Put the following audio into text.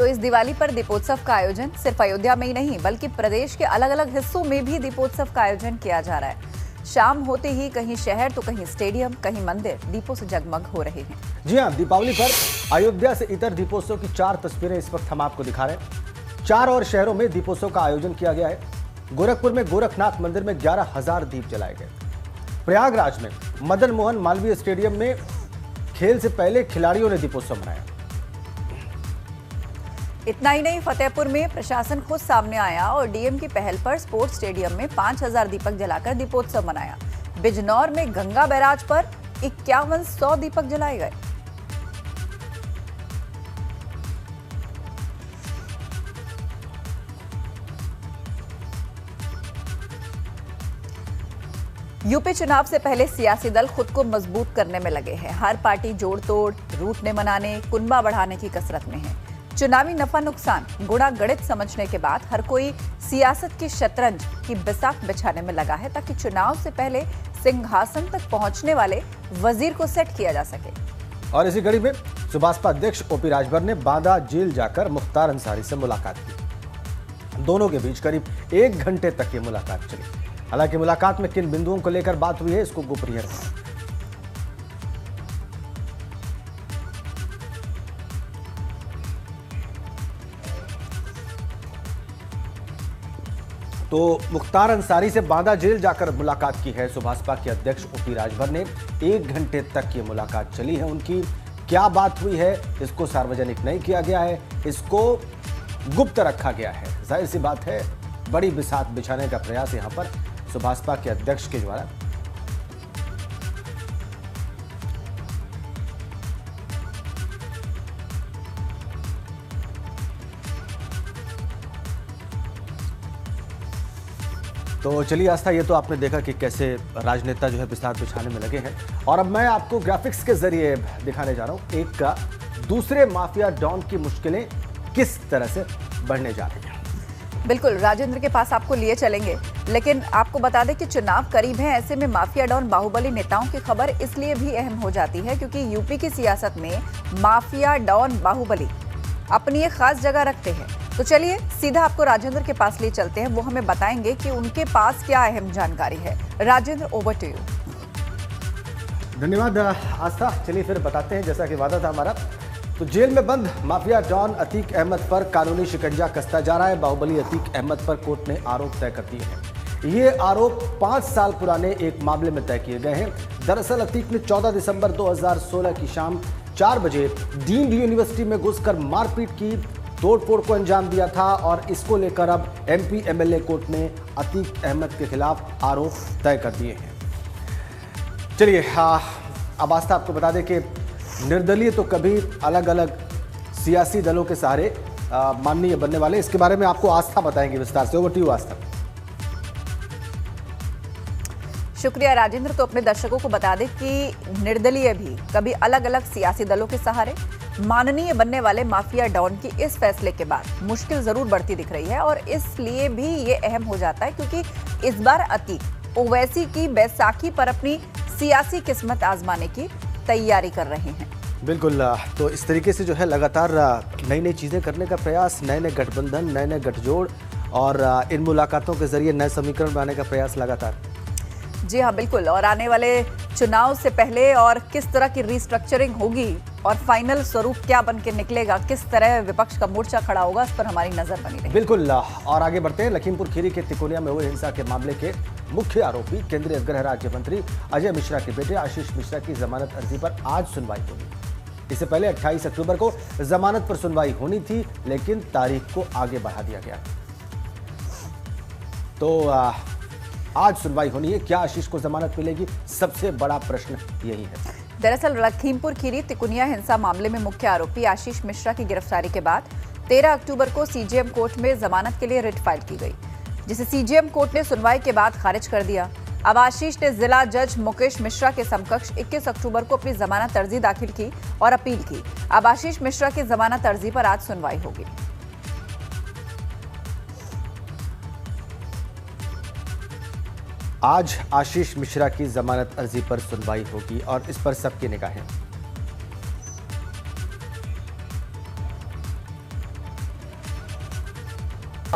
तो इस दिवाली पर दीपोत्सव का आयोजन सिर्फ अयोध्या में ही नहीं बल्कि प्रदेश के अलग अलग हिस्सों में भी दीपोत्सव का आयोजन किया जा रहा है। शाम होते ही कहीं शहर तो कहीं स्टेडियम, कहीं मंदिर दीपों से जगमग हो रहे हैं। जी हाँ, दीपावली पर अयोध्या से इतर दीपोत्सव की 4 तस्वीरें इस वक्त हम आपको दिखा रहे हैं। 4 और शहरों में दीपोत्सव का आयोजन किया गया है। गोरखपुर में गोरखनाथ मंदिर में 11,000 दीप जलाए गए। प्रयागराज में मदन मोहन मालवीय स्टेडियम में खेल से पहले खिलाड़ियों ने दीपोत्सव मनाया। इतना ही नहीं, फतेहपुर में प्रशासन खुद सामने आया और डीएम की पहल पर स्पोर्ट्स स्टेडियम में 5,000 दीपक जलाकर दीपोत्सव मनाया। बिजनौर में गंगा बैराज पर 5100 दीपक जलाए गए। यूपी चुनाव से पहले सियासी दल खुद को मजबूत करने में लगे हैं। हर पार्टी जोड़ तोड़, रूटने मनाने, कुनबा बढ़ाने की कसरत में है। चुनावी नफा नुकसान गुणा गणित समझने के बाद हर कोई सियासत की शतरंज की बिसात बिछाने में लगा है ताकि चुनाव से पहले सिंहासन तक पहुंचने वाले वजीर को सेट किया जा सके। और इसी कड़ी में सुभाषपा अध्यक्ष ओपी राजभर ने बांदा जेल जाकर मुख्तार अंसारी से मुलाकात की। दोनों के बीच करीब 1 घंटे तक ये मुलाकात चली। हालांकि मुलाकात में किन बिंदुओं को लेकर बात हुई है, इसको गोपनीय रखा। तो मुख्तार अंसारी से बांदा जेल जाकर मुलाकात की है सुभाषपा के अध्यक्ष ओपी राजभर ने। 1 घंटे तक ये मुलाकात चली है उनकी। क्या बात हुई है, इसको सार्वजनिक नहीं किया गया है, इसको गुप्त रखा गया है। जाहिर सी बात है, बड़ी बिसात बिछाने का प्रयास यहां पर सुभाषपा के अध्यक्ष के द्वारा। तो चलिए आस्था, ये तो आपने देखा कि कैसे राजनेता जो है बिसात बिछाने में लगे हैं। और अब मैं आपको ग्राफिक्स के जरिए दिखाने जा रहा हूं एक का दूसरे माफिया डॉन की मुश्किलें किस तरह से बढ़ने जा रही हैं। बिल्कुल, राजेंद्र के पास आपको लिए चलेंगे, लेकिन आपको बता दें कि चुनाव करीब है। ऐसे में माफिया डॉन बाहुबली नेताओं की खबर इसलिए भी अहम हो जाती है क्योंकि यूपी की सियासत में माफिया डॉन बाहुबली अपनी एक खास जगह रखते हैं। तो चलिए सीधा आपको राजेंद्र के पास ले चलते हैं, वो हमें बताएंगे कि उनके पास क्या अहम जानकारी है। Rajendra, over to you. धन्यवाद आस्था। चलिए फिर बताते हैं, जैसा कि वादा था हमारा। तो जेल में बंद माफिया डॉन अतीक अहमद पर कानूनी शिकंजा कसता जा रहा है। बाहुबली अतीक अहमद पर कोर्ट ने आरोप तय कर दिए हैं। ये आरोप 5 साल पुराने एक मामले में तय किए गए हैं। दरअसल अतीक ने 14 दिसंबर 2016 की शाम 4 बजे डीम्ड यूनिवर्सिटी में घुसकर मारपीट की, तोड़फोड़ को अंजाम दिया था और इसको लेकर अब एमपी एमएलए कोर्ट ने अतीक अहमद के खिलाफ आरोप तय कर दिए हैं। चलिए अब आस्था आपको बता दें कि निर्दलीय तो कभी अलग अलग सियासी दलों के सहारे माननीय बनने वाले, इसके बारे में आपको आस्था बताएंगे विस्तार से। ओवर टू यू आस्था। शुक्रिया राजेंद्र। तो अपने दर्शकों को बता दें कि निर्दलीय भी कभी अलग अलग सियासी दलों के सहारे माननीय बनने वाले माफिया डॉन की इस फैसले के बाद मुश्किल जरूर बढ़ती दिख रही है और इसलिए भी ये अहम हो जाता है क्योंकि इस बार अतीक ओवैसी की बैसाखी पर अपनी सियासी किस्मत आजमाने की तैयारी कर रहे हैं। बिल्कुल, तो इस तरीके से जो है लगातार नई नई चीज़ें करने का प्रयास, नए नए गठबंधन, नए नए गठजोड़ और इन मुलाकातों के जरिए नए समीकरण बनाने का प्रयास लगातार। जी हाँ, बिल्कुल। और आने वाले चुनाव से पहले और किस तरह की रिस्ट्रक्चरिंग होगी और फाइनल स्वरूप क्या बन के निकलेगा, किस तरह विपक्ष का मोर्चा खड़ा होगा, इस पर हमारी नजर बनी रहेगी। बिल्कुल, और आगे बढ़ते हैं। लखीमपुर खीरी के तिकोनिया में हुए हिंसा के मामले के मुख्य आरोपी केंद्रीय गृह राज्य मंत्री अजय मिश्रा के बेटे आशीष मिश्रा की जमानत अर्जी पर आज सुनवाई होगी। इससे पहले 28 अक्टूबर को जमानत पर सुनवाई होनी थी, लेकिन तारीख को आगे बढ़ा दिया गया। तो आज सुनवाई होनी है। क्या आशीष को जमानत मिलेगी? सबसे बड़ा प्रश्न यही है। दरअसल लखीमपुर खीरी तिकोनिया हिंसा मामले में मुख्य आरोपी आशीष मिश्रा की गिरफ्तारी के बाद 13 अक्टूबर को सीजेएम कोर्ट में जमानत के लिए रिट फाइल की गई, जिसे सीजेएम कोर्ट ने सुनवाई के बाद खारिज कर दिया। अब आशीष ने जिला जज मुकेश मिश्रा के समकक्ष 21 अक्टूबर को अपनी जमानत अर्जी दाखिल की और अपील की। अब आशीष मिश्रा की जमानत अर्जी पर आज सुनवाई होगी। आज आशीष मिश्रा की जमानत अर्जी पर सुनवाई होगी और इस पर सबकी निगाहें